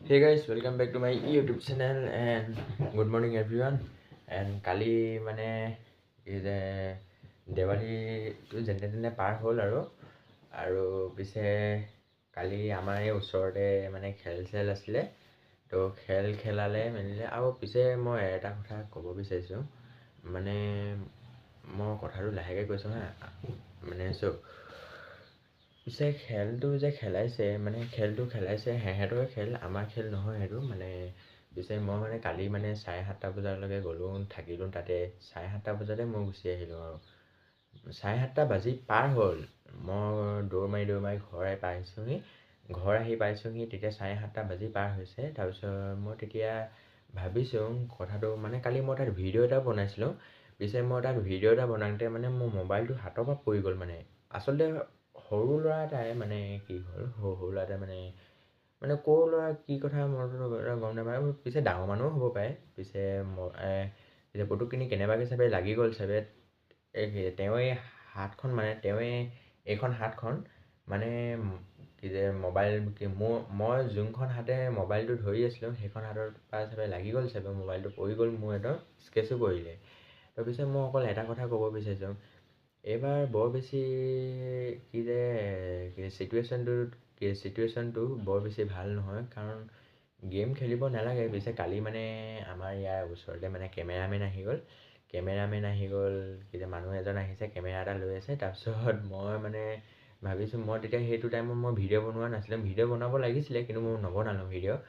Hey guys, welcome back to my YouTube channel and good morning everyone. And কালি মানে এই যে দেৱালীটো যেনে তেনে পাৰ হ'ল আৰু পিছে কালি আমাৰ এই ওচৰতে মানে খেল আছিলে তো খেল খেলালে মেলিলে আৰু পিছে মই এটা কথা ক'ব বিচাৰিছোঁ মানে মই কথাটো লাহেকৈ কৈছোঁ হা মানে পিছে খেলটো যে খেলাইছে মানে খেলটো খেলাইছে সিহঁতৰে খেল আমাৰ খেল নহয় সেইটো মানে পিছে মই মানে কালি মানে 7:30 বজালৈকে গ'লোঁ থাকিলোঁ তাতে 7:30 বজাতে মই গুচি আহিলোঁ আৰু 7:30 বাজি পাৰ হ'ল মই দৌৰ মাৰি ঘৰ আহি পাইছোঁহি তেতিয়া 7:30 বাজি পাৰ হৈছে তাৰপিছত মই তেতিয়া ভাবিছোঁ কথাটো মানে কালি মই তাত ভিডিঅ' এটা বনাইছিলোঁ পিছে মই তাত ভিডিঅ' এটা বনাওঁতে মানে মোৰ মোবাইলটো হাতৰ পৰা পৰি গ'ল মানে আচলতে সৰু ল'ৰা এটাই মানে কি হ'ল সৰু ল'ৰা এটাই মানে ক'ৰ ল'ৰা কি কথা মইতো গম নাপাওঁ পিছে ডাঙৰ মানুহো হ'ব পাৰে পিছে পুটুকখিনি কেনেবাকৈ চাবে লাগি গ'ল চাবে তেওঁ এই হাতখন মানে এইখন হাতখন মানে কি যে মোবাইল মই যোনখন হাতে মোবাইলটো ধৰি আছিলোঁ সেইখন হাতৰ পৰা চাবে লাগি গ'ল চাবে মোবাইলটো পৰি গ'ল মোৰ একদম স্কেচো পৰিলে তাৰপিছত মই অকল এটা কথা ক'ব বিচাৰিছোঁ এইবাৰ বৰ বেছি কি যে চিটুৱেশ্যনটো বৰ বেছি ভাল নহয় কাৰণ গেম খেলিব নালাগে পিছে কালি মানে আমাৰ ইয়াৰ ওচৰতে মানে কেমেৰামেন আহি গ'ল কি যে মানুহ এজন আহিছে কেমেৰা এটা লৈ আছে তাৰপিছত মই মানে ভাবিছোঁ মই তেতিয়া সেইটো টাইমত মই ভিডিঅ' বনোৱা নাছিলোঁ ভিডিঅ' বনাব লাগিছিলে কিন্তু মই নবনালোঁ ভিডিঅ'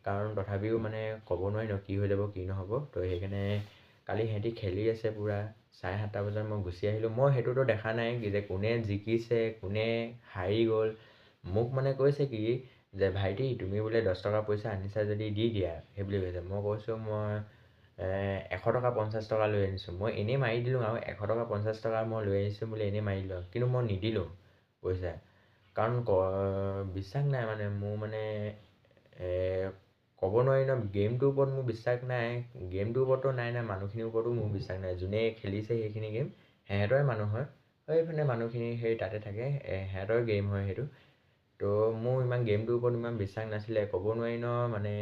কাৰণ তথাপিও মানে ক'ব নোৱাৰি ন কি হৈ যাব কি নহ'ব তো সেইকাৰণে কালি সিহঁতি খেলি আছে পূৰা 7:30 বজাত মই গুচি আহিলোঁ মই সেইটোতো দেখা নাই কি যে কোনে জিকিছে কোনে হাৰি গ'ল মোক মানে কৈছে কি যে ভাইটি তুমি বোলে 10 টকা পইচা আনিছা যদি দি দিয়া সেই বুলি কৈছে মই কৈছোঁ মই 100 টকা 50 টকা লৈ আনিছোঁ মই এনেই মাৰি দিলোঁ আৰু 100 টকা 50 টকা মই লৈ আহিছোঁ বুলি এনেই মাৰি দিলোঁ কিন্তু মই নিদিলোঁ পইচা কাৰণ বিশ্বাস নাই মানে মোৰ মানে ক'ব নোৱাৰি ন গেমটোৰ ওপৰত মোৰ বিশ্বাস নাই গেমটোৰ ওপৰতো নাই মানুহখিনিৰ ওপৰতো মোৰ বিশ্বাস নাই যোনে খেলিছে সেইখিনি গেম সিহঁতৰে মানুহ হয় সেইপিনে মানুহখিনি সেই তাতে থাকে সিহঁতৰ গেম হয় সেইটো তো মোৰ ইমান গেমটোৰ ওপৰত ইমান বিশ্বাস নাছিলে ক'ব নোৱাৰি ন মানে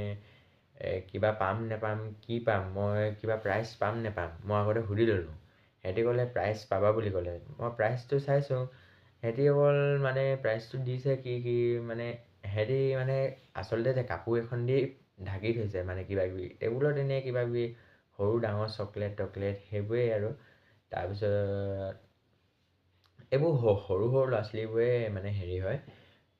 কিবা পাম নেপাম কি পাম মই কিবা প্ৰাইজ পাম নেপাম মই আগতে সুধি ল'লোঁ সিহঁতি ক'লে প্ৰাইজ পাবা বুলি ক'লে মই প্ৰাইজটো চাইছোঁ সিহঁতি অকল মানে প্ৰাইজটো দিছে কি মানে সিহঁতি মানে আচলতে যে কাপোৰ এখন দি ঢাকি থৈছে মানে কিবাকিবি টেবুলত এনেই কিবাকিবি সৰু ডাঙৰ চকলেট সেইবোৰেই আৰু তাৰপিছত এইবোৰ সৰু ল'ৰা ছোৱালীবোৰে মানে হেৰি হয়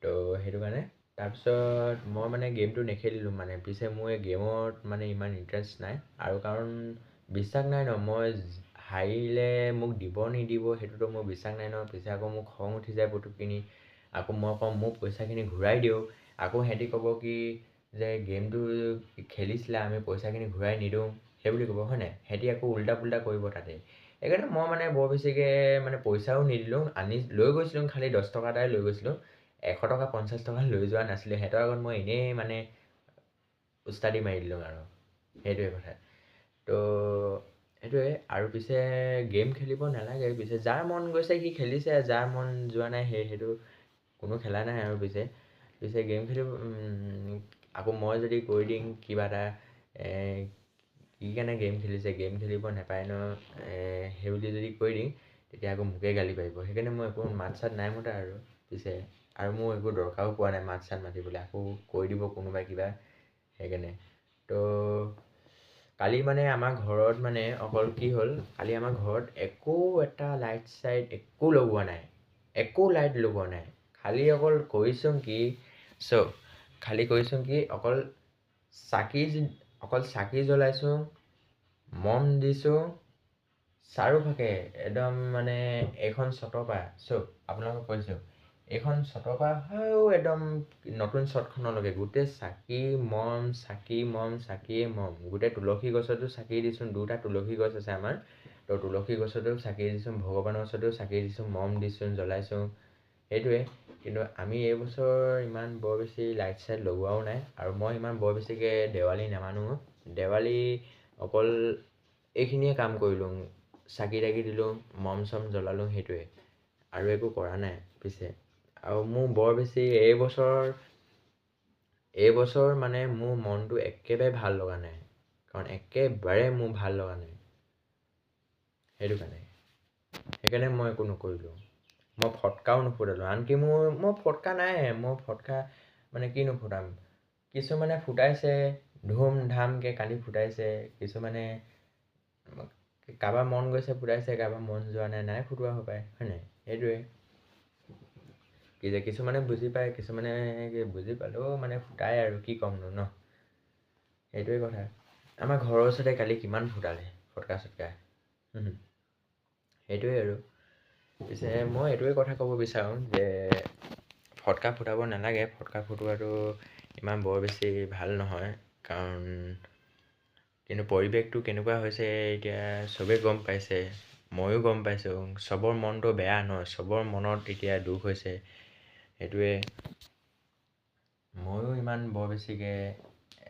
তো সেইটো কাৰণে তাৰপিছত মই মানে গেমটো নেখেলিলোঁ মানে পিছে মোৰ এই গেমত মানে ইমান ইণ্টাৰেষ্ট নাই আৰু কাৰণ বিশ্বাস নাই ন মই হাৰিলে মোক দিব নিদিব সেইটোতো মোৰ বিশ্বাস নাই ন পিছে আকৌ মোক খং উঠি যায় পুটুকখিনি আকৌ মই কওঁ মোক পইচাখিনি ঘূৰাই দিওঁ আকৌ সিহঁতি ক'ব কি যে গেমটো খেলিছিলে আমি পইচাখিনি ঘূৰাই নিদিওঁ সেই বুলি ক'ব হয় নাই সিহঁতি আকৌ উল্টা পুল্টা কৰিব তাতে সেইকাৰণে মই মানে বৰ বেছিকৈ মানে পইচাও নিদিলোঁ লৈ গৈছিলোঁ খালি 10 টকা এটাই লৈ গৈছিলোঁ 100 টকা 50 টকা লৈ যোৱা নাছিলোঁ সিহঁতৰ আগত মই এনেই মানে উস্তাদি মাৰি দিলোঁ আৰু সেইটোৱে কথা তো সেইটোৱে আৰু পিছে গেম খেলিব নালাগে পিছে যাৰ মন গৈছে সি খেলিছে যাৰ মন যোৱা নাই সেইটো কোনো খেলা নাই আৰু পিছে গেম খেলিব আকৌ মই যদি কৈ দিম কিবা এটা কি কাৰণে গেম খেলিছে গেম খেলিব নাপায় ন সেই বুলি যদি কৈ দিম তেতিয়া আকৌ মোকে গালি পাৰিব সেইকাৰণে মই একো মাত চাত নাই মতা আৰু পিছে আৰু মোৰ একো দৰকাৰো পোৱা নাই মাত চাত মাতিবলৈ আকৌ কৈ দিব কোনোবাই কিবা সেইকাৰণে তো কালি মানে আমাৰ ঘৰত মানে অকল কি হ'ল কালি আমাৰ ঘৰত একো এটা লাইট চাইট একো লগোৱা নাই একো লাইট লগোৱা নাই খালি অকল কৰিছোঁ কি অকল চাকি জ্বলাইছোঁ মম দিছোঁ চাৰিওফাকে একদম মানে এইখন চটৰপা আপোনালোকক কৈছোঁ এইখন চটৰপা একদম নতুন চটখনলৈকে গোটেই চাকিয়ে মম গোটেই তুলসী গছতো চাকি দিছোঁ 2টা তুলসী গছ আছে আমাৰ তো তুলসী গছতো চাকি দিছোঁ ভগৱানৰ ওচৰতো চাকি দিছোঁ মম দিছোঁ জ্বলাইছোঁ সেইটোৱে কিন্তু আমি এইবছৰ ইমান বৰ বেছি লাইট চাইট লগোৱাও নাই আৰু মই ইমান বৰ বেছিকৈ দেৱালী নামানো দেৱালী অকল এইখিনিয়ে কাম কৰিলোঁ চাকি তাকি দিলোঁ মম চম জ্বলালোঁ সেইটোৱে আৰু একো কৰা নাই পিছে আৰু মোৰ বৰ বেছি এইবছৰ এইবছৰ মানে মোৰ মনটো একেবাৰে ভাল লগা নাই, কাৰণ একেবাৰে মোৰ ভাল লগা নাই। সেইটো সেইকাৰণে মই একো নকৰিলোঁ। মই ফটকাও নুফুটালোঁ, আনকি মোৰ ফটকা নাই। মই ফটকা মানে কি নুফুটাম, কিছুমানে ফুটাইছে ধুম ধামকৈ কালি ফুটাইছে, কিছুমানে কাৰোবাৰ মন গৈছে ফুটাইছে, কাৰোবাৰ মন যোৱা নাই ফুটোৱা হপায়, হয় নাই? সেইটোৱে কিছুমানে বুজি পায়, কিছুমানে বুজি পালেও মানে ফুটাই আৰু কি ক'মনো ন, সেইটোৱে কথা। আমাৰ ঘৰৰ ওচৰতে কালি কিমান ফুটালে ফটকা চটকা, সেইটোৱে আৰু। পিছে মই এইটোৱে কথা ক'ব বিচাৰোঁ যে ফটকা ফুটাব নালাগে। ফটকা ফুটোৱাটো ইমান বৰ বেছি ভাল নহয়, কাৰণ কিন্তু পৰিৱেশটো কেনেকুৱা হৈছে এতিয়া চবেই গম পাইছে, ময়ো গম পাইছোঁ। চবৰ মনটো বেয়া ন, চবৰ মনত এতিয়া দুখ হৈছে। সেইটোৱে ময়ো ইমান বৰ বেছিকৈ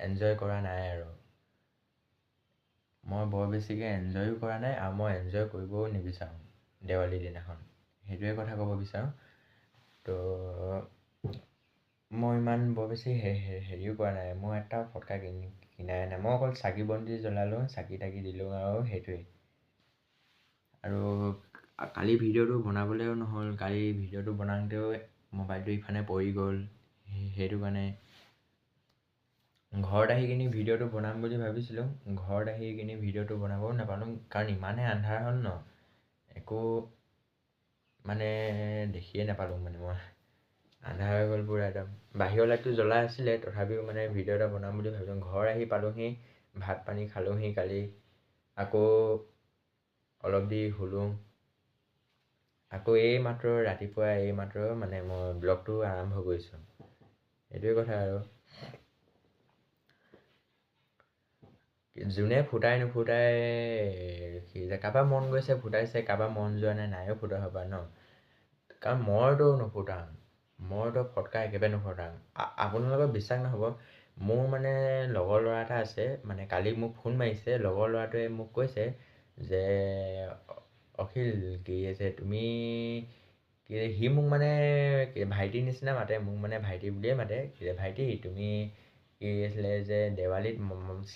এনজয় কৰা নাই আৰু। মই বৰ বেছিকৈ এনজয়ো কৰা নাই আৰু মই এনজয় কৰিবও নিবিচাৰোঁ দেৱালীৰ দিনাখন, সেইটোৱে কথা ক'ব বিচাৰোঁ। তো মই ইমান বৰ বেছি হেৰিও কৰা নাই, মই এটা ফটকা কিনাই নাই। মই অকল চাকি বন্তি জ্বলালোঁ, চাকি তাকি দিলোঁ আৰু সেইটোৱেই। আৰু কালি ভিডিঅ'টো বনাবলৈও নহ'ল, কালি ভিডিঅ'টো বনাওঁতেও মোবাইলটো ইফালে পৰি গ'ল। সেইটো কাৰণে ঘৰত আহি কিনি ভিডিঅ'টো বনাম বুলি ভাবিছিলোঁ, ঘৰত আহি কিনি ভিডিঅ'টো বনাবও নাপালোঁ, কাৰণ ইমানেই আন্ধাৰ হ'ল ন, একো মানে দেখিয়ে নাপালোঁ। মানে মই আন্ধাৰ হৈ গ'ল পূৰা একদম। বাহিৰৰ লাইটটো জ্বলাই আছিলে, তথাপিও মানে ভিডিঅ' এটা বনাম বুলি ভাবিলোঁ। ঘৰ আহি পালোঁহি, ভাত পানী খালোঁহি কালি, আকৌ অলপ দেৰি শুলোঁ, আকৌ ৰাতিপুৱা মানে মই ব্লগটো আৰম্ভ কৰিছোঁ। এইটোৱে কথা আৰু। যোনে ফুটাই নুফুটাই কাৰোবাৰ মন গৈছে ফুটাইছে, কাৰোবাৰ মন যোৱা নাইও ফুটা হ'বা ন, কাৰণ মইতো নুফুটাওঁ, মইতো ফটকা একেবাৰে নুফুটাওঁ। আপোনালোকৰ বিশ্বাস নহ'ব, মোৰ মানে লগৰ ল'ৰা এটা আছে, মানে কালি মোক ফোন মাৰিছে, লগৰ ল'ৰাটোৱে মোক কৈছে যে অখিল কি আছে তুমি সি মোক মানে ভাইটিৰ নিচিনা মাতে, মোক মানে ভাইটি বুলিয়ে মাতে। ভাইটি তুমি কি আছিলে যে দেৱালীত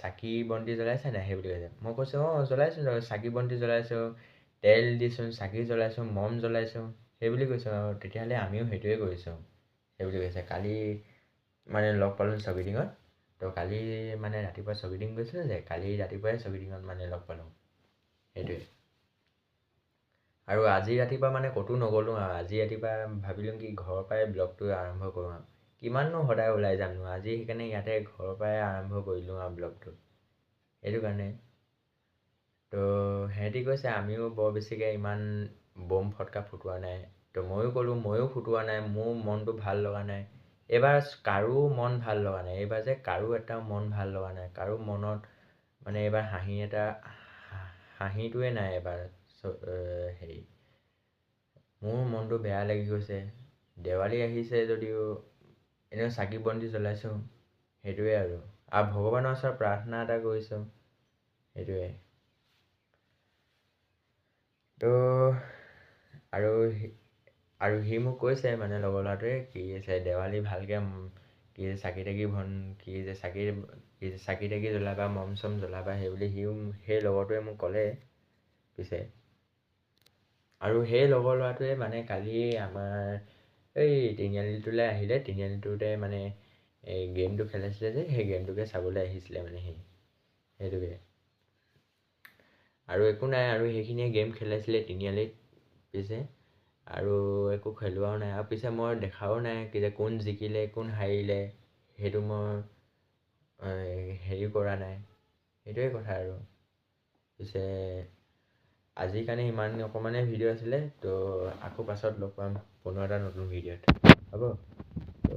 চাকি বন্তি জ্বলাইছে নাই, সেই বুলি কৈছে। মই কৈছোঁ অঁ জ্বলাইছোঁ, চাকি বন্তি জ্বলাইছোঁ, তেল দিছোঁ, চাকি জ্বলাইছোঁ, মম জ্বলাইছোঁ, সেই বুলি কৈছোঁ। আৰু তেতিয়াহ'লে আমিও সেইটোৱে কৰিছোঁ, সেই বুলি কৈছে। কালি মানে লগ পালোঁ ছকিডিঙত, তো কালি মানে ৰাতিপুৱা ছকিডিং গৈছিলোঁ যে, কালি ৰাতিপুৱাই ছকিডিঙত মানে লগ পালোঁ, সেইটোৱে। আৰু আজি ৰাতিপুৱা মানে ক'তো নগ'লোঁ আৰু, আজি ৰাতিপুৱা ভাবিলোঁ কি ঘৰৰ পৰাই ব্লগটো আৰম্ভ কৰোঁ আৰু, কিমাননো সদায় ওলাই যামনো, আজি সেইকাৰণে ইয়াতে ঘৰৰ পৰাই আৰম্ভ কৰিলোঁ আৰু ব্লগটো, সেইটো কাৰণে। তো সিহঁতি কৈছে আমিও বৰ বেছিকৈ ইমান বম ফটকা ফুটোৱা নাই, তো ময়ো ক'লোঁ ময়ো ফুটোৱা নাই, মোৰ মনটো ভাল লগা নাই। এইবাৰ কাৰো মন ভাল লগা নাই, এইবাৰ যে কাৰো এটা মন ভাল লগা নাই, কাৰো মনত মানে এইবাৰ হাঁহিটোৱে নাই এবাৰ। হেৰি মোৰ মনটো বেয়া লাগি গৈছে। দেৱালী আহিছে যদিও এনেও চাকি বন্তি জ্বলাইছোঁ, সেইটোৱে আৰু ভগৱানৰ ওচৰত প্ৰাৰ্থনা এটা কৰিছোঁ, সেইটোৱে। তো আৰু সি মোক কৈছে মানে লগৰ ল'ৰাটোৱে কি আছে দেৱালী ভালকৈ কি চাকি তাকি জ্বলাবা, মম চম জ্বলাবা, সেই বুলি সেই লগৰটোৱে মোক ক'লে পিছে। আৰু সেই লগৰ ল'ৰাটোৱে মানে কালি আমাৰ এই তিনিআলিটোলৈ আহিলে, তিনিআলিটোতে মানে এই গেমটো খেলাইছিলে যে, সেই গেমটোকে চাবলৈ আহিছিলে মানে সেইটোকে। আৰু একো নাই, আৰু সেইখিনিয়ে গেম খেলাইছিলে তিনিআলিত পিছে, আৰু একো খেলোৱাও নাই। আৰু পিছে মই দেখাও নাই কি যে কোন জিকিলে কোন হাৰিলে, সেইটো মই হেৰি কৰা নাই, সেইটোৱে কথা আৰু। পিছে আজিৰ কাৰণে অকণমানেই ভিডিঅ' আছিলে, তো আকৌ পাছত লগ পাম পুনৰ এটা নতুন ভিডিঅ'ত, হ'ব। তো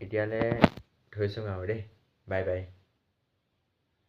এতিয়ালৈ থৈছোঁ আৰু দেই, বাই বাই।